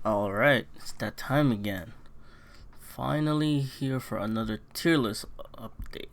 Alright, it's that time again. Finally here for another tier list update.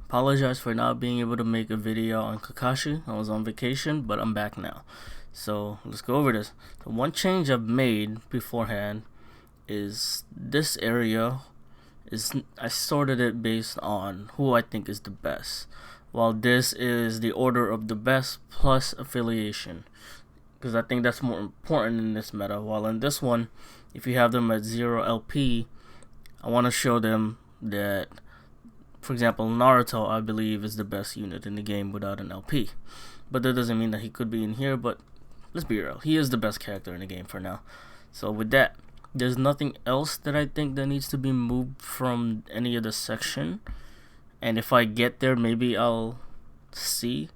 Apologize for not being able to make a video on Kakashi. I was on vacation, but I'm back now. So let's go over this. The one change I've made beforehand is this area is I sorted it based on who I think is the best. While this is the order of the best plus affiliation, because I think that's more important in this meta. While in this one, if you have them at 0 LP, I want to show them that, for example, Naruto, I believe, is the best unit in the game without an LP. But that doesn't mean that he could be in here, but let's be real, he is the best character in the game for now. So with that, there's nothing else that I think that needs to be moved from any of the section. And if I get there, maybe I'll see.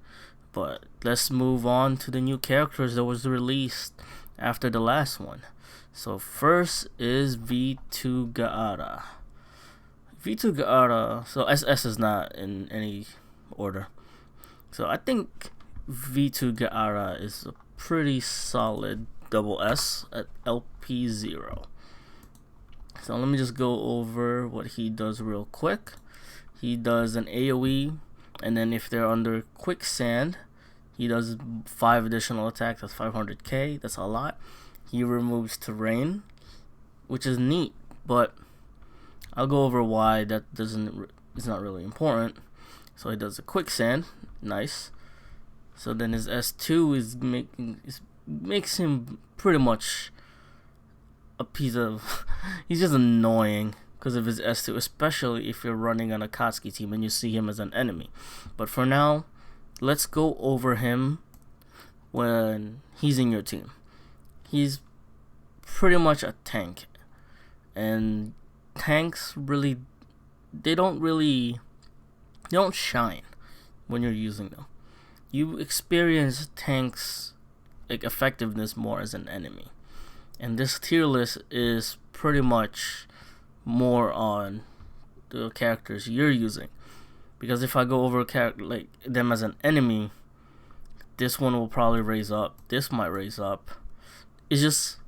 But let's move on to the new characters that was released after the last one. So first is V2 Gaara. V2 Gaara, so SS is not in any order. So I think V2 Gaara is a pretty solid double S at LP0. So let me just go over what he does real quick. He does an AoE, and then if they're under quicksand, he does 5 additional attacks. That's 500k. That's a lot. He removes terrain, which is neat, but I'll go over why that is not really important. So he does a quicksand, nice. So then his S2 makes him pretty much a piece of he's just annoying because of his S2, especially if you're running on a Katsuki team and you see him as an enemy. But for now, let's go over him when he's in your team. He's pretty much a tank, and tanks they don't shine when you're using them. You experience tanks like effectiveness more as an enemy, and this tier list is pretty much more on the characters you're using. Because if I go over like them as an enemy, this one will probably raise up. This might raise up. It's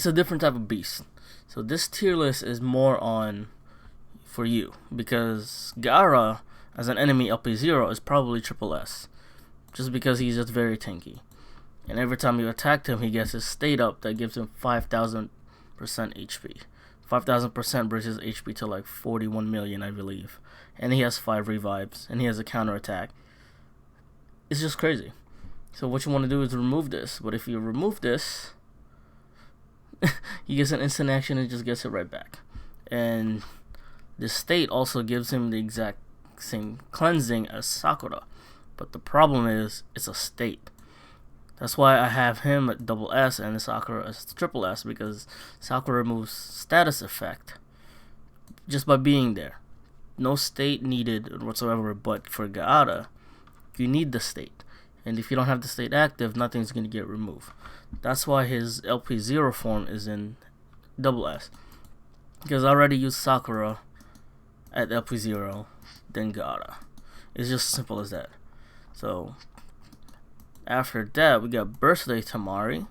a different type of beast. So this tier list is more on for you, because Gaara as an enemy LP0 is probably triple S, just because he's just very tanky. And every time you attack him, he gets his state up that gives him 5,000% HP. 5,000% brings his HP to like 41 million, I believe. And he has 5 revives, and he has a counter attack. It's just crazy. So what you want to do is remove this. But if you remove this, he gets an instant action and just gets it right back. And the state also gives him the exact same cleansing as Sakura. But the problem is, it's a state. That's why I have him at double S and Sakura as triple S, because Sakura removes status effect just by being there. No state needed whatsoever, but for Gaara, you need the state. And if you don't have the state active, nothing's going to get removed. That's why his LP0 form is in double S. Because I already used Sakura at LP0, then Gaara. It's just simple as that. So after that, we got Birthday Tamari.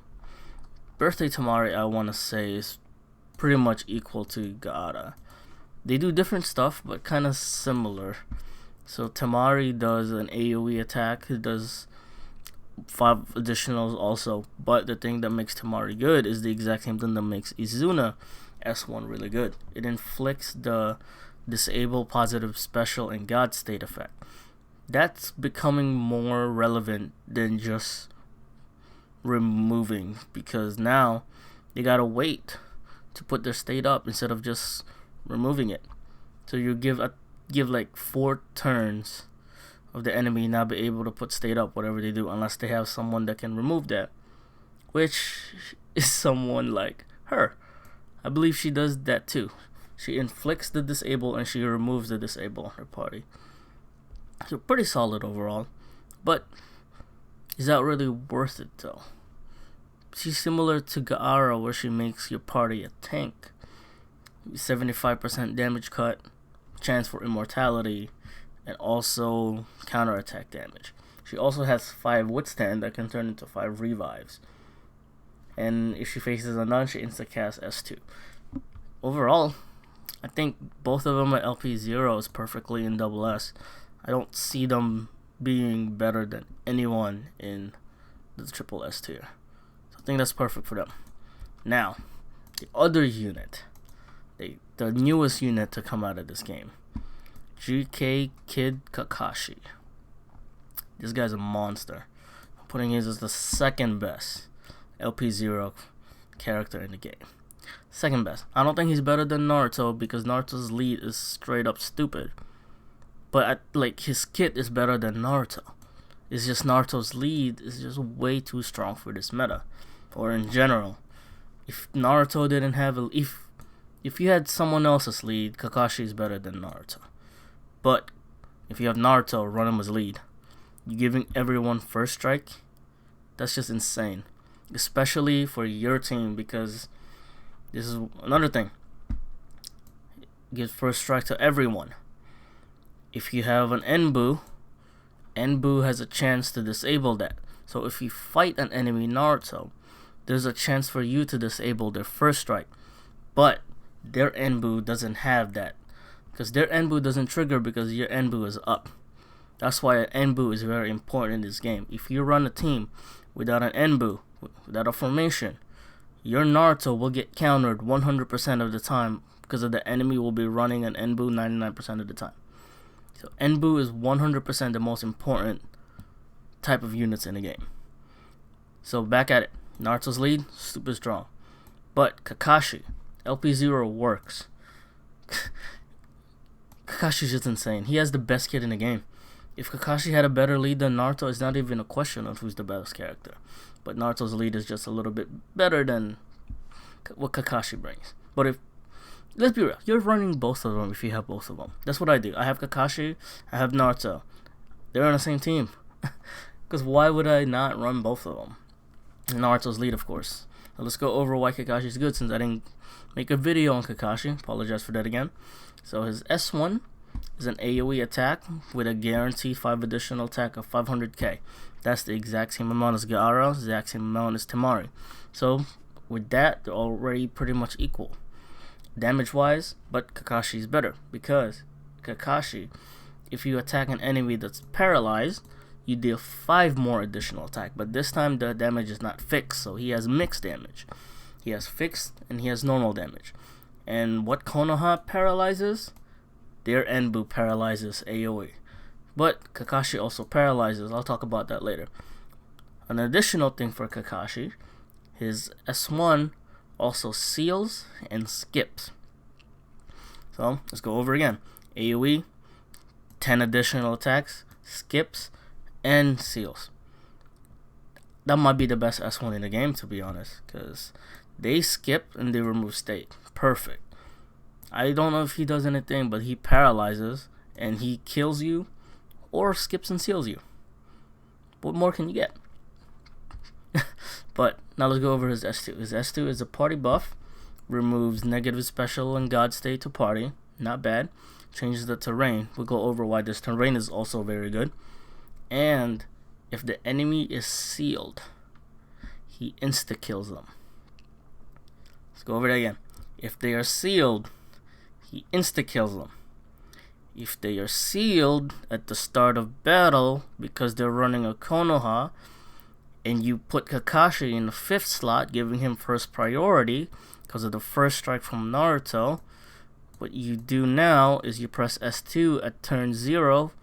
Birthday Tamari, I want to say, is pretty much equal to Gaara. They do different stuff, but kind of similar. So Tamari does an AoE attack. He does 5 additionals also. But the thing that makes Tamari good is the exact same thing that makes Izuna S1 really good. It inflicts the disable positive special and God state effect. That's becoming more relevant than just removing, because now they gotta wait to put their state up instead of just removing it. So you give like 4 turns of the enemy not be able to put state up whatever they do, unless they have someone that can remove that, which is someone like her. I believe she does that too. She inflicts the disable and she removes the disable on her party. So pretty solid overall, but is that really worth it though? She's similar to Gaara, where she makes your party a tank. 75% damage cut, chance for immortality, and also counterattack damage. She also has 5 withstand that can turn into 5 revives. and if she faces a nun, she insta-casts S2. Overall, I think both of them are LP0s perfectly in double S. I don't see them being better than anyone in the triple S tier. So I think that's perfect for them. Now, the other unit, the newest unit to come out of this game, GK Kid Kakashi. This guy's a monster. I'm putting his as the second best LP0 character in the game. Second best. I don't think he's better than Naruto because Naruto's lead is straight up stupid. But his kit is better than Naruto. It's just Naruto's lead is just way too strong for this meta, or in general. If Naruto didn't have if you had someone else's lead, Kakashi is better than Naruto. But if you have Naruto run him as lead, you're giving everyone first strike. That's just insane, especially for your team, because this is another thing. Give first strike to everyone. If you have an Enbu has a chance to disable that. So if you fight an enemy Naruto, there's a chance for you to disable their first strike. But their Enbu doesn't have that, because their Enbu doesn't trigger because your Enbu is up. That's why an Enbu is very important in this game. If you run a team without an Enbu, without a formation, your Naruto will get countered 100% of the time because of the enemy will be running an Enbu 99% of the time. So Enbu is 100% the most important type of units in the game. So back at it. Naruto's lead, super strong. But Kakashi, LP0 works. Kakashi's just insane. He has the best kit in the game. If Kakashi had a better lead than Naruto, it's not even a question of who's the best character. But Naruto's lead is just a little bit better than what Kakashi brings. But let's be real, you're running both of them if you have both of them. That's what I do. I have Kakashi, I have Naruto. They're on the same team. Because why would I not run both of them? Naruto's lead, of course. Now let's go over why Kakashi's good, since I didn't make a video on Kakashi. Apologize for that again. So his S1 is an AoE attack with a guaranteed 5 additional attack of 500k. That's the exact same amount as Gaara, the exact same amount as Temari. So with that, they're already pretty much equal damage wise, but Kakashi's better because Kakashi, if you attack an enemy that's paralyzed, you deal 5 more additional attack, but this time the damage is not fixed, so he has mixed damage. He has fixed and he has normal damage. And what Konoha paralyzes, their Enbu paralyzes AoE. But Kakashi also paralyzes. I'll talk about that later. An additional thing for Kakashi, his S1 also seals and skips. So let's go over again. AoE, 10 additional attacks, skips, and seals. That might be the best S1 in the game, to be honest, because they skip and they remove state. Perfect. I don't know if he does anything, but he paralyzes and he kills you or skips and seals you. What more can you get? But now let's go over his S2. His S2 is a party buff, removes negative special and god state to party. Not bad. Changes the terrain. We'll go over why this terrain is also very good. And if the enemy is sealed, he insta-kills them. Let's go over that again. If they are sealed, he insta-kills them. If they are sealed at the start of battle because they're running a Konoha, and you put Kakashi in the 5th slot, giving him first priority because of the first strike from Naruto, what you do now is you press S2 at turn 0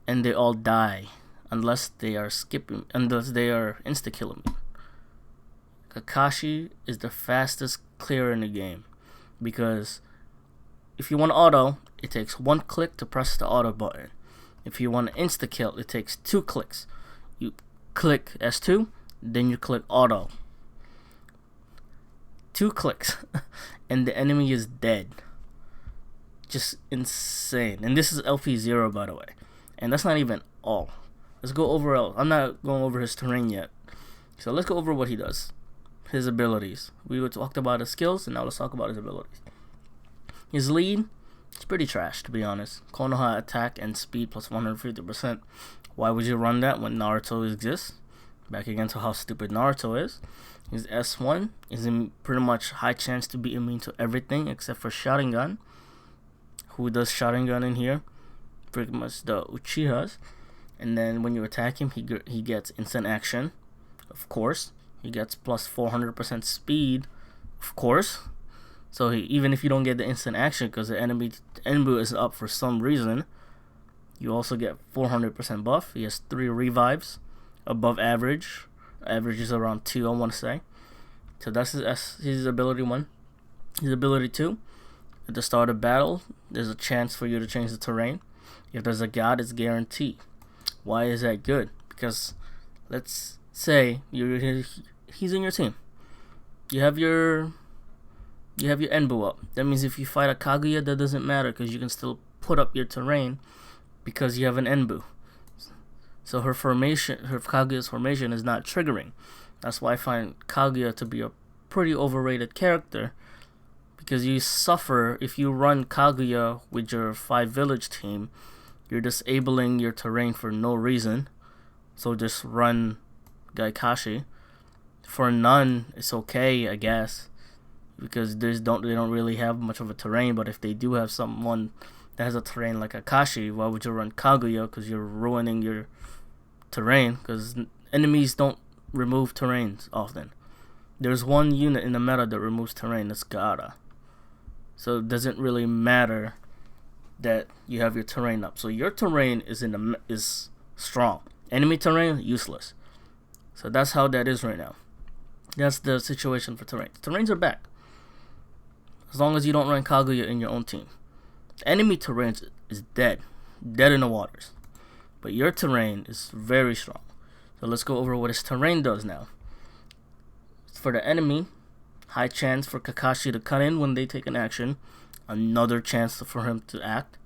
and they all die unless they are insta-killing you. Kakashi is the fastest clear in the game because if you want auto, it takes 1 click to press the auto button. If you want insta-kill, it takes 2 clicks. You click S2, then you click auto. 2 clicks and the enemy is dead. Just insane. And this is LP0, by the way. And that's not even all. Let's go over I'm not going over his terrain yet. So let's go over what he does. His abilities. We talked about his skills, and now let's talk about his abilities. His lead, it's pretty trash, to be honest. Konoha attack and speed plus 150%. Why would you run that when Naruto exists? Back again to how stupid Naruto is. His S1 is in pretty much high chance to be immune to everything except for Sharingan. Who does Sharingan in here? Pretty much the Uchihas. And then when you attack him, he gets instant action, of course. He gets plus 400% speed, of course. So even if you don't get the instant action because the enemy Enbu is up for some reason, you also get 400% buff. He has 3 revives, above average. Average is around 2, I want to say. So that's his ability 1. His ability 2, at the start of battle, there's a chance for you to change the terrain. If there's a god, it's guaranteed. Why is that good? Because let's say he's in your team. You have your Enbu up. That means if you fight a Kaguya, that doesn't matter because you can still put up your terrain because you have an Enbu. So her Kaguya's formation is not triggering. That's why I find Kaguya to be a pretty overrated character, because you suffer if you run Kaguya with your 5 village team. You're disabling your terrain for no reason. So just run Kakashi. For none, it's okay, I guess, because they don't really have much of a terrain. But if they do have someone that has a terrain like Kakashi, why would you run Kaguya? Because you're ruining your terrain. Because enemies don't remove terrains often. There's one unit in the meta that removes terrain. That's Gaara. So it doesn't really matter that you have your terrain up. So your terrain is strong. Enemy terrain, useless. So that's how that is right now. That's the situation for terrain. Terrains are back, as long as you don't run Kaguya in your own team. Enemy terrain is dead in the waters, but your terrain is very strong. So let's go over what his terrain does now. For the enemy, high chance for Kakashi to cut in when they take an action. Another chance for him to act.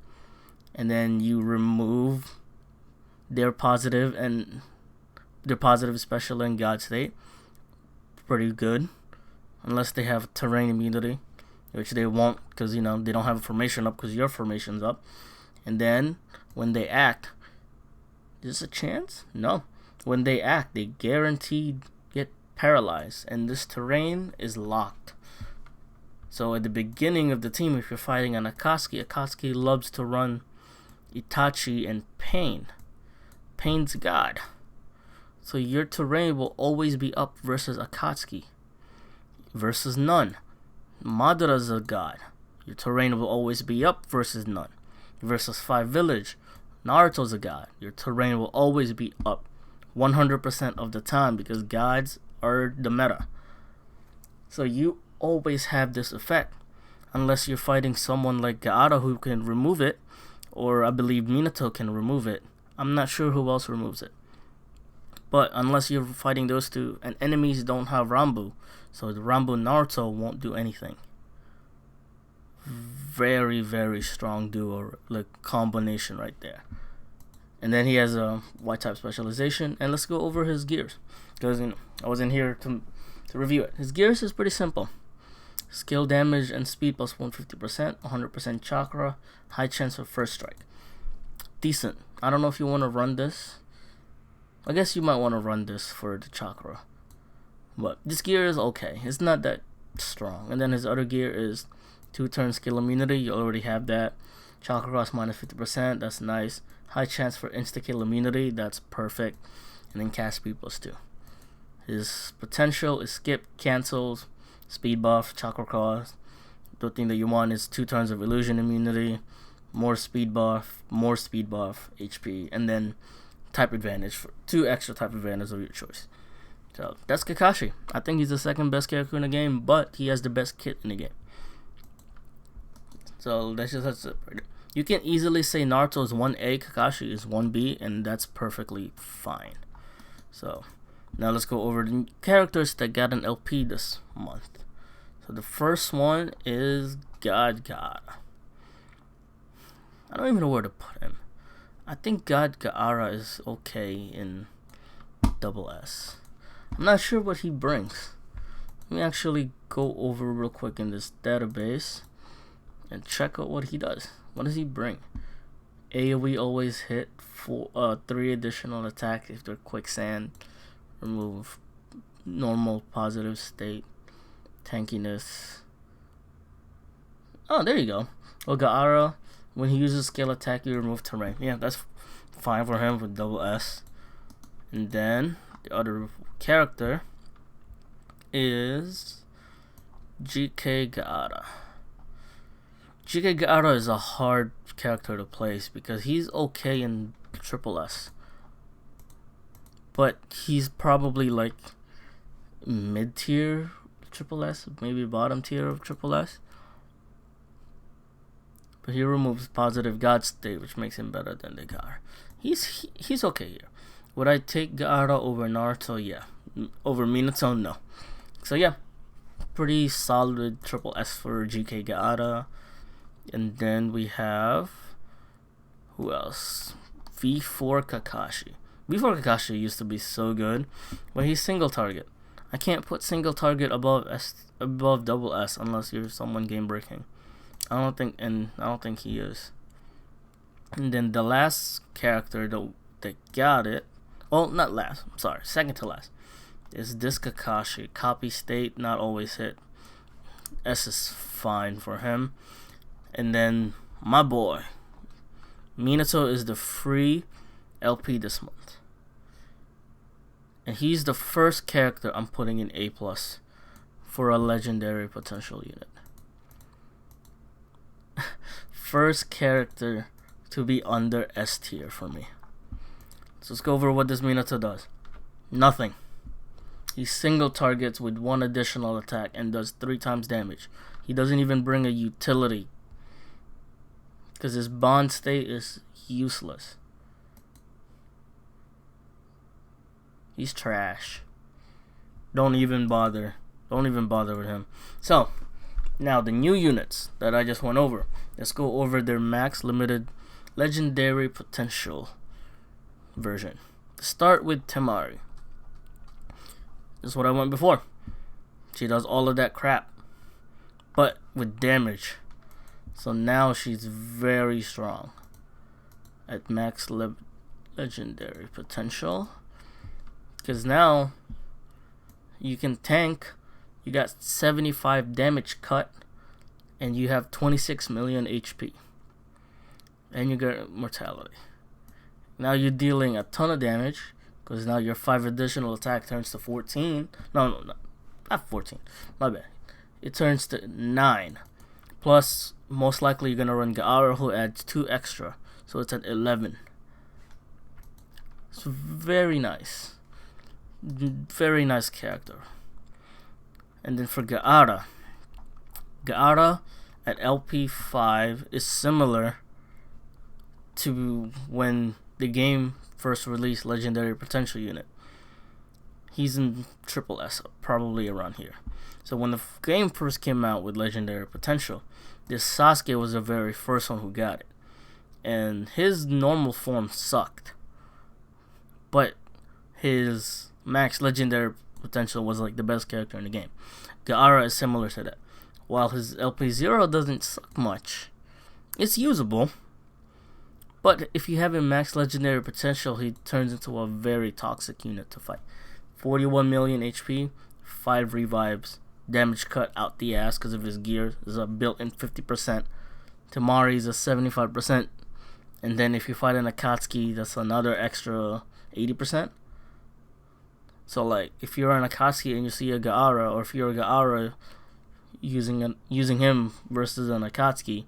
And then you remove their positive special and God state. Pretty good. Unless they have terrain immunity, which they won't, because they don't have a formation up because your formation's up. And then when they act, is this a chance? No. When they act, they guaranteed get paralyzed, and this terrain is locked. So at the beginning of the team, if you're fighting an Akatsuki loves to run Itachi and Pain. Pain's God. So your terrain will always be up versus Akatsuki. Versus none. Madara's a god. Your terrain will always be up versus none. Versus 5 village. Naruto's a god. Your terrain will always be up 100% of the time because gods are the meta. So you always have this effect unless you're fighting someone like Gaara who can remove it, or I believe Minato can remove it. I'm not sure who else removes it. But unless you're fighting those two, and enemies don't have Rambu, so the Rambu Naruto won't do anything. Very, very strong duo, like combination right there. And then he has a Y-type specialization. And let's go over his gears, because I was in here to review it. His gears is pretty simple. Skill damage and speed plus 150%, 100% chakra, high chance of first strike. Decent. I don't know if you want to run this. I guess you might want to run this for the chakra. But this gear is okay. It's not that strong. And then his other gear is 2-turn skill immunity. You already have that. Chakra cross minus 50%. That's nice. High chance for insta-kill immunity. That's perfect. And then cast speed plus 2. His potential is skip, cancels, speed buff, chakra cross. The thing that you want is 2 turns of illusion immunity, more speed buff, HP, and then type advantage for 2 extra type advantage of your choice. So that's Kakashi. I think he's the second best character in the game, but he has the best kit in the game. So that's it. You can easily say Naruto is 1A, Kakashi is 1B, and that's perfectly fine. So now let's go over the characters that got an LP this month. So the first one is God. I don't even know where to put him. I think God Gaara is okay in double S. I'm not sure what he brings. Let me actually go over real quick in this database and check out what he does. What does he bring? AoE always hit 3 additional attacks if they're quicksand. Remove normal positive state. Tankiness. Oh, there you go. Well, Gaara, when he uses scale attack, you remove terrain. Yeah, that's fine for him with double S. And then the other character is GK Gaara. GK Gaara is a hard character to place because he's okay in triple S, but he's probably like mid tier triple S, maybe bottom tier of triple S. But he removes positive God state, which makes him better than the Gaara. He's okay here. Would I take Gaara over Naruto? Yeah. Over Minato? No. So yeah, pretty solid triple S for GK Gaara. And then we have, who else? V4 Kakashi. V4 Kakashi used to be so good, but he's single target. I can't put single target above double S unless you're someone game breaking. I don't think he is. And then the last character that got it, well, not last, I'm sorry, second to last, is this Kakashi. Copy state, not always hit. S is fine for him. And then my boy, Minato, is the free LP this month. And he's the first character I'm putting in A+ for a legendary potential unit. First character to be under S tier for me. So let's go over what this Minato does. Nothing. He single targets with 1 additional attack and does 3 times damage. He doesn't even bring a utility, because his bond state is useless. He's trash. Don't even bother with him. So, now the new units that I just went over. Let's go over their max limited legendary potential version. Start with Temari. This is what I went before. She does all of that crap, but with damage. So now she's very strong at max legendary potential, because now you can tank. You got 75 damage cut, and you have 26 million HP, and you get mortality. Now you're dealing a ton of damage, because now your 5 additional attack turns to 14. No, not 14. My bad. It turns to 9. Plus, most likely you're gonna run Gaara, who adds 2 extra, so it's at 11. It's very nice. Very nice character. And then for Gaara at LP5 is similar to when the game first released Legendary Potential Unit. He's in triple S, probably around here. So when the game first came out with Legendary Potential, this Sasuke was the very first one who got it. And his normal form sucked, but his max Legendary Potential was like the best character in the game. Gaara is similar to that. While his LP0 doesn't suck much, it's usable. But if you have him max Legendary Potential, he turns into a very toxic unit to fight. 41 million HP, 5 revives, damage cut out the ass because of his gear. Is a built-in 50%. Temari's a 75%. And then if you fight an Akatsuki, that's another extra 80%. So like, if you're an Akatsuki and you see a Gaara, or if you're a Gaara using him versus an Akatsuki,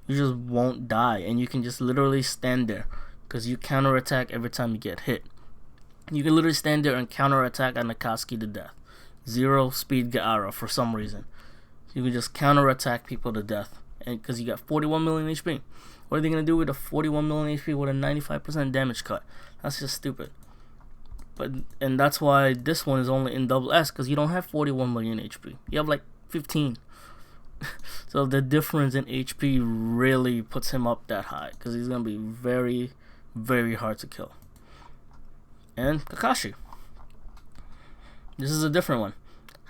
you just won't die, and you can just literally stand there because you counterattack every time you get hit. You can literally stand there and counterattack an Akatsuki to death. 0 speed Gaara for some reason. You can just counterattack people to death, and because you got 41 million HP. What are they gonna do with a 41 million HP with a 95% damage cut? That's just stupid. And that's why this one is only in double S, because you don't have 41 million HP. You have like 15. So the difference in HP really puts him up that high, because he's gonna be very, very hard to kill. And Kakashi. This is a different one.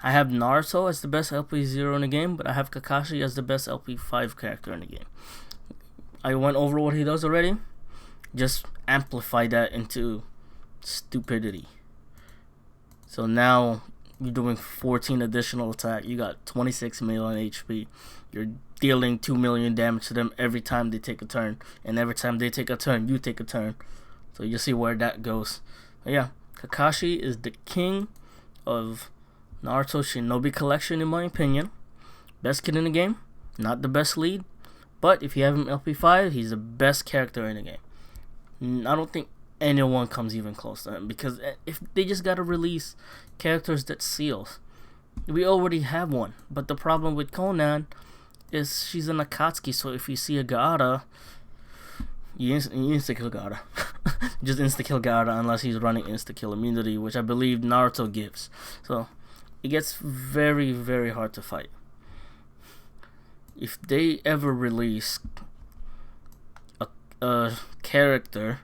I have Naruto as the best LP0 in the game, but I have Kakashi as the best LP5 character in the game. I went over what he does already. Just amplify that into stupidity. So now You're doing 14 additional attack. You got 26 million HP. You're dealing 2 million damage to them every time they take a turn. And every time they take a turn, you take a turn. So you see where that goes. But yeah, Kakashi is the king of Naruto Shinobi collection in my opinion. Best kid in the game. Not the best lead. But if you have him LP5, he's the best character in the game. I don't think anyone comes even close to him, because if they just gotta release characters that seals, we already have one. But the problem with Conan is she's an Akatsuki, so if you see a Gaara, you insta-kill Gaara. Just insta-kill Gaara unless he's running insta-kill immunity, which I believe Naruto gives. So it gets very, very hard to fight. If they ever release a character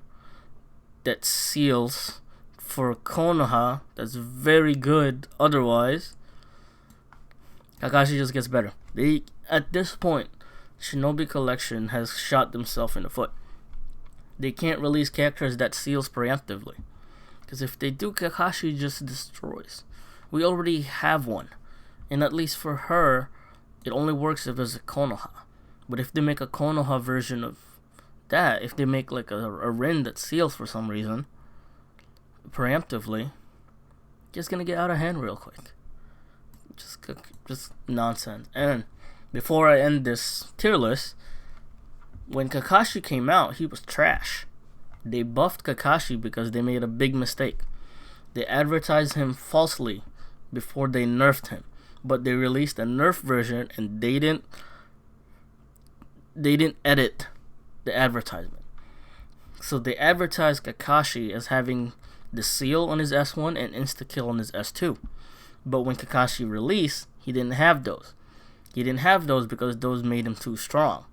that seals for Konoha that's very good otherwise, Kakashi just gets better. At this point, Shinobi Collection has shot themselves in the foot. They can't release characters that seals preemptively, because if they do, Kakashi just destroys. We already have one, and at least for her, it only works if it's a Konoha. But if they make a Konoha version of that, if they make like a Rin that seals for some reason preemptively, just gonna get out of hand real quick. Just nonsense. And before I end this tier list, when Kakashi came out, he was trash. They buffed Kakashi because they made a big mistake. They advertised him falsely before they nerfed him, but they released a nerf version and they didn't edit the advertisement. So they advertised Kakashi as having the seal on his S1 and insta-kill on his S2. But when Kakashi released, he didn't have those. He didn't have those because those made him too strong.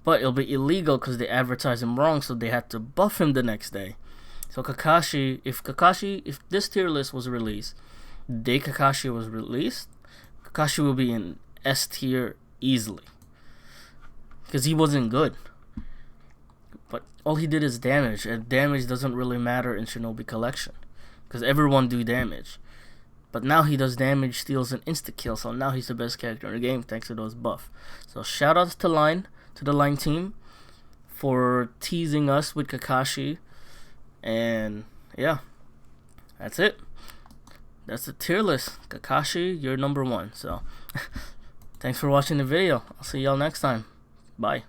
But it'll be illegal because they advertised him wrong, so they had to buff him the next day. So Kakashi, if this tier list was released, the day Kakashi was released, Kakashi will be in S tier easily, because he wasn't good. But all he did is damage, and damage doesn't really matter in Shinobi Collection, because everyone do damage. But now he does damage, steals, and insta-kill, so now he's the best character in the game thanks to those buffs. So shout outs to the Line team for teasing us with Kakashi. And yeah, that's it. That's the tier list. Kakashi, you're number 1. So thanks for watching the video. I'll see y'all next time. Bye.